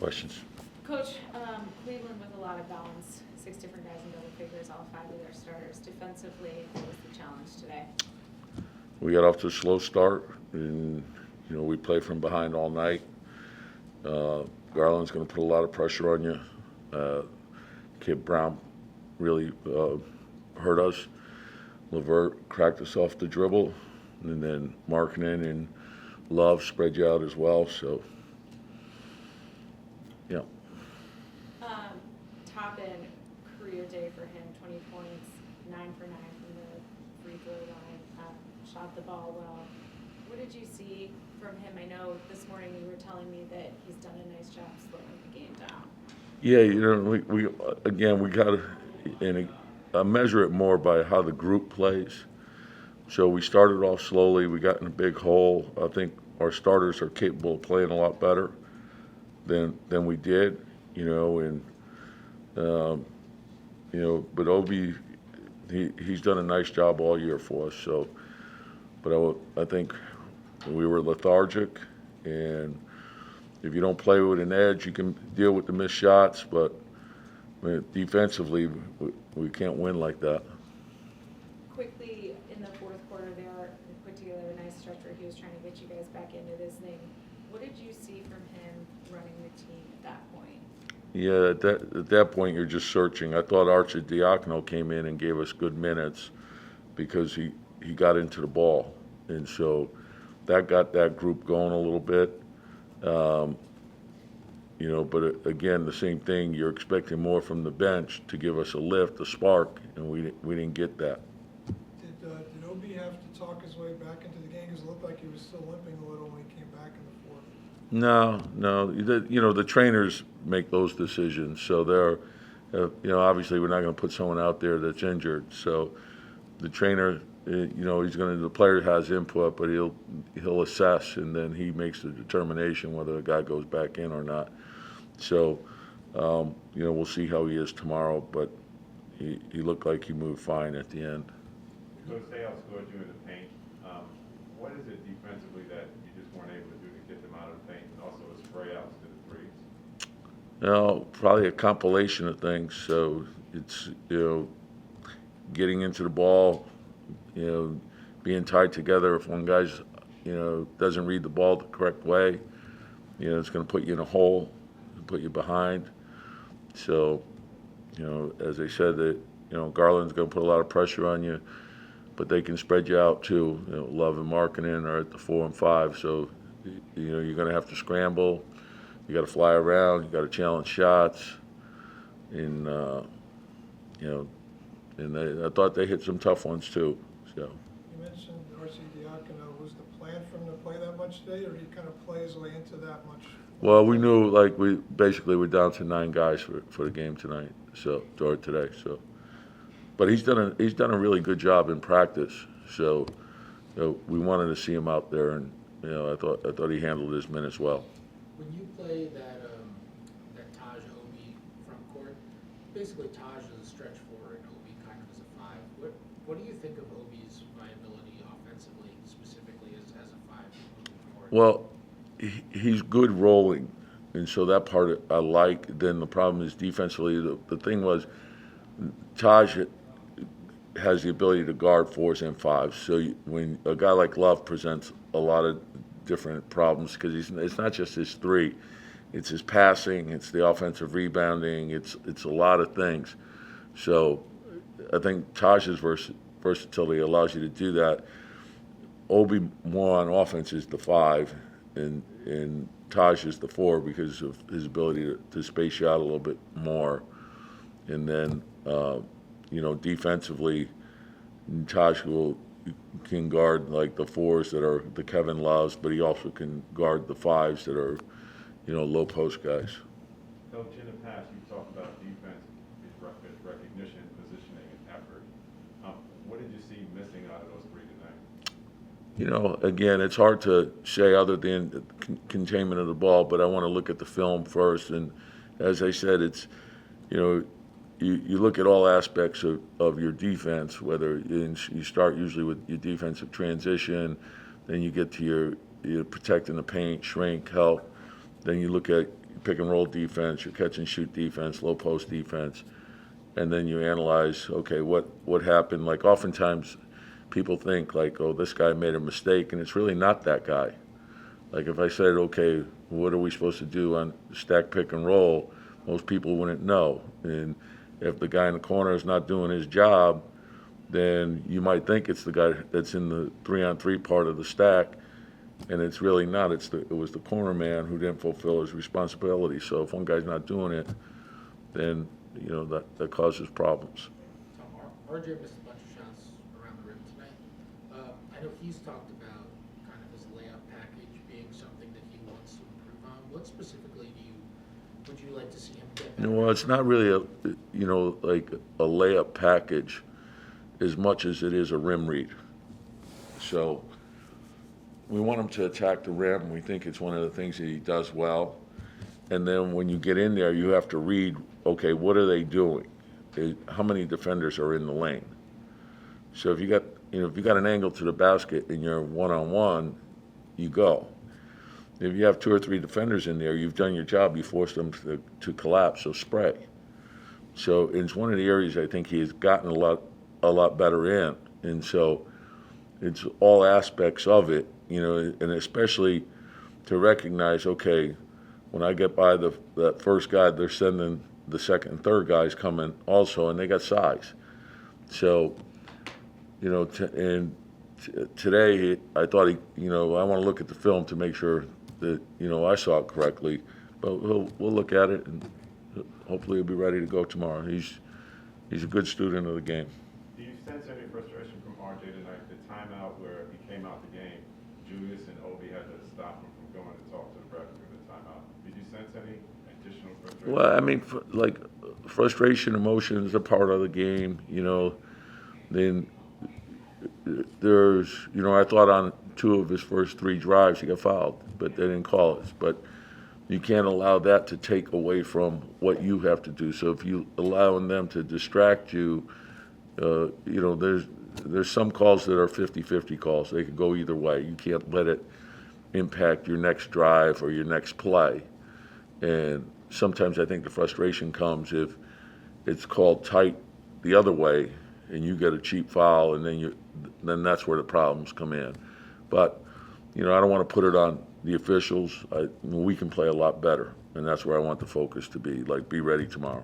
Questions? Coach, Cleveland with a lot of balance, 6 different guys in double figures, all 5 of their starters. Defensively, what was the challenge today? We got off to a slow start, and we play from behind all night. Garland's going to put a lot of pressure on you. Kid Brown really hurt us. Levert cracked us off the dribble, and then Markkanen and Love spread you out as well. So, yeah. Toppin, career day for him, 20 points, 9 for 9 from the free throw line, shot the ball well. What did you see from him? I know this morning you were telling me that he's done a nice job slowing the game down. Yeah, we got to measure it more by how the group plays. So we started off slowly. We got in a big hole. I think our starters are capable of playing a lot better than we did, but Obi, he's done a nice job all year for us. So, but I think we were lethargic, and if you don't play with an edge, you can deal with the missed shots. But defensively, we can't win like that. Quickly, in the fourth quarter there, he put together a nice stretch where he was trying to get you guys back into this thing. What did you see from him running the team at that point? Yeah, at that point, you're just searching. I thought Arcidiacono came in and gave us good minutes because he got into the ball. And so that got that group going a little bit. But again, the same thing. You're expecting more from the bench to give us a lift, a spark, and we didn't get that. Did Obi have to talk his way back into the game? Because it looked like he was still limping a little when he came back in the fourth. No. The trainers make those decisions. So they're, obviously we're not going to put someone out there that's injured. So the trainer, the player has input, but he'll assess, and then he makes the determination whether the guy goes back in or not. So, we'll see how he is tomorrow, but he looked like he moved fine at the end. Coach, they outscored you in the paint. What is it defensively that you just weren't able to do to get them out of the paint, and also the spray outs to the threes? Probably a compilation of things. So it's, getting into the ball, being tied together. If one guy's, doesn't read the ball the correct way, it's going to put you in a hole, put you behind. So, as I said, that Garland's going to put a lot of pressure on you, but they can spread you out too. Love and Markkanen are at the 4 and 5, so you're going to have to scramble. You got to fly around. You got to challenge shots, and I thought they hit some tough ones too. So. You mentioned Arcidiacono. Was the plan for him to play that much today, or did he kind of play his way into that much? Well, we knew we're down to 9 guys for the game tonight, or today. So, but he's done a really good job in practice. So, we wanted to see him out there, and I thought he handled his minutes well. When you play that Taj Obi front court, basically Taj is a stretch 4 and Obi kind of is a 5. What do you think of Obi's viability offensively, specifically as a 5 moving forward? Well, he's good rolling, and so that part I like. Then the problem is defensively. The thing was, Taj has the ability to guard 4s and 5s. So when a guy like Love presents a lot of different problems, because it's not just his 3, it's his passing, it's the offensive rebounding, it's a lot of things. So I think Taj's versatility allows you to do that. Obi more on offense is the 5, and Taj is the 4 because of his ability to space you out a little bit more. And then, defensively, Taj can guard like the 4s that are the Kevin Loves, but he also can guard the 5s that are, low post guys. Coach, in the past, you talked about defense is recognition, positioning, and effort. What did you see missing out of those 3 tonight? Again, it's hard to say other than containment of the ball, but I want to look at the film first. And as I said, it's, you look at all aspects of your defense, whether you start usually with your defensive transition, then you get to your protecting the paint, shrink, help. Then you look at pick and roll defense, your catch and shoot defense, low post defense, and then you analyze, okay, what happened? Like oftentimes people think like, oh, this guy made a mistake, and it's really not that guy. Like if I said, okay, what are we supposed to do on stack pick and roll? Most people wouldn't know. And if the guy in the corner is not doing his job, then you might think it's the guy that's in the 3-on-3 part of the stack, and it's really not. It was the corner man who didn't fulfill his responsibility. So if one guy's not doing it, then that causes problems. RJ missed a bunch of shots around the rim tonight. I know he's talked about kind of his layup package being something that he wants to improve on. What specifically would you like to see him get better Well, at? it's not really like a layup package as much as it is a rim read. So we want him to attack the rim. We think it's one of the things that he does well. And then when you get in there, you have to read, okay, what are they doing? How many defenders are in the lane? So if you got an angle to the basket and you're one-on-one, you go. If you have 2 or 3 defenders in there, you've done your job. You forced them to collapse, so spray. So it's one of the areas I think he has gotten a lot better in. And so it's all aspects of it, and especially to recognize, okay, when I get by that first guy, they're sending the second and third guys coming also, and they got size. So, today I thought I want to look at the film to make sure that, I saw it correctly, but we'll look at it and hopefully he'll be ready to go tomorrow. He's a good student of the game. Do you sense any frustration from RJ tonight? The timeout where he came out the game, Julius and Obi had to stop him from going to talk to the ref during the timeout. Did you sense any additional frustration? Well, I mean, frustration, emotion is a part of the game, Then there's, I thought on 2 of his first 3 drives he got fouled, but they didn't call it. But you can't allow that to take away from what you have to do. So if you allowing them to distract you, there's some calls that are 50-50 calls. They could go either way. You can't let it impact your next drive or your next play. And sometimes I think the frustration comes if it's called tight the other way and you get a cheap foul, and then that's where the problems come in. But I don't want to put it on the officials. We can play a lot better, and that's where I want the focus to be. Like, be ready tomorrow.